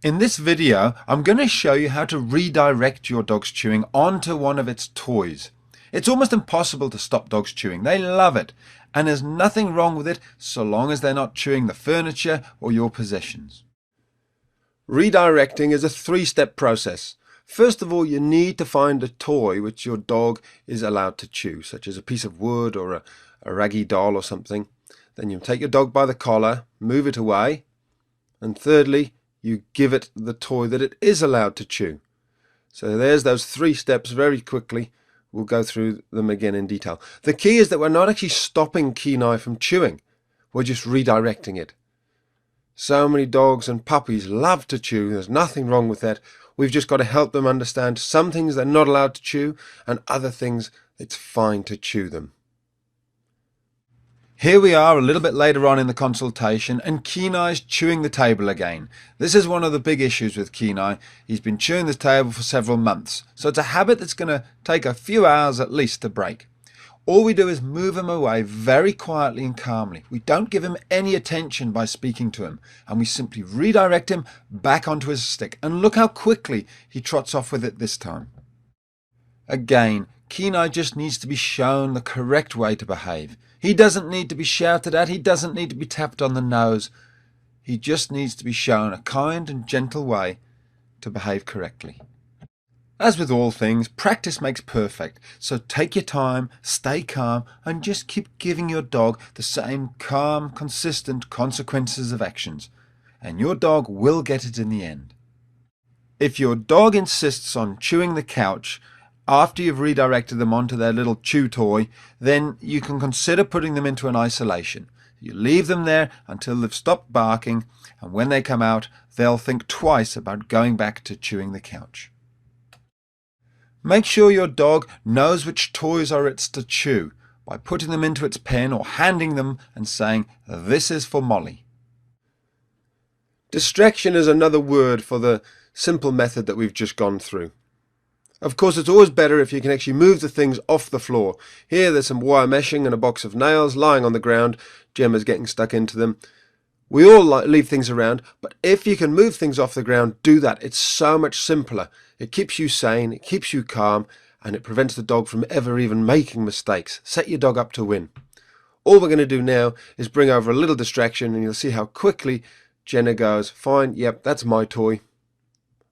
In this video, I'm going to show you how to redirect your dog's chewing onto one of its toys. It's almost impossible to stop dogs chewing. They love it, and there's nothing wrong with it so long as they're not chewing the furniture or your possessions. Redirecting is a three-step process. First of all, you need to find a toy which your dog is allowed to chew, such as a piece of wood or a raggy doll or something. Then you take your dog by the collar, move it away, and thirdly, you give it the toy that it is allowed to chew. So there's those three steps very quickly. We'll go through them again in detail. The key is that we're not actually stopping Kenai from chewing. We're just redirecting it. So many dogs and puppies love to chew. There's nothing wrong with that. We've just got to help them understand some things they're not allowed to chew and other things it's fine to chew them. Here we are a little bit later on in the consultation, and Kenai's chewing the table again. This is one of the big issues with Kenai. He's been chewing the table for several months, so it's a habit that's going to take a few hours at least to break. All we do is move him away very quietly and calmly. We don't give him any attention by speaking to him, and we simply redirect him back onto his stick. And look how quickly he trots off with it this time. Again, Kenai just needs to be shown the correct way to behave. He doesn't need to be shouted at. He doesn't need to be tapped on the nose. He just needs to be shown a kind and gentle way to behave correctly. As with all things, practice makes perfect. So take your time, stay calm, and just keep giving your dog the same calm, consistent consequences of actions. And your dog will get it in the end. If your dog insists on chewing the couch, after you've redirected them onto their little chew toy, then you can consider putting them into an isolation. You leave them there until they've stopped barking, and when they come out, they'll think twice about going back to chewing the couch. Make sure your dog knows which toys are its to chew by putting them into its pen or handing them and saying, "This is for Molly." Distraction is another word for the simple method that we've just gone through. Of course, it's always better if you can actually move the things off the floor. Here there's some wire meshing and a box of nails lying on the ground. Gemma's getting stuck into them. We all leave things around, but if you can move things off the ground, do that. It's so much simpler. It keeps you sane, it keeps you calm, and it prevents the dog from ever even making mistakes. Set your dog up to win. All we're going to do now is bring over a little distraction, and you'll see how quickly Jenna goes, "Fine, yep, that's my toy.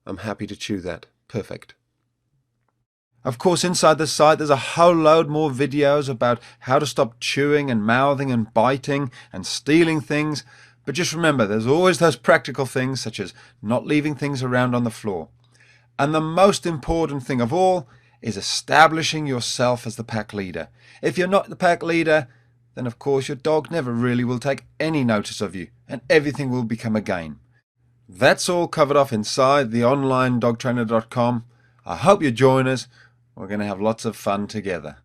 I'm happy to chew that. Perfect." Of course, inside the site there's a whole load more videos about how to stop chewing and mouthing and biting and stealing things. But just remember, there's always those practical things such as not leaving things around on the floor. And the most important thing of all is establishing yourself as the pack leader. If you're not the pack leader, then of course your dog never really will take any notice of you, and everything will become a game. That's all covered off inside the online dogtrainer.com. I hope you join us. We're going to have lots of fun together.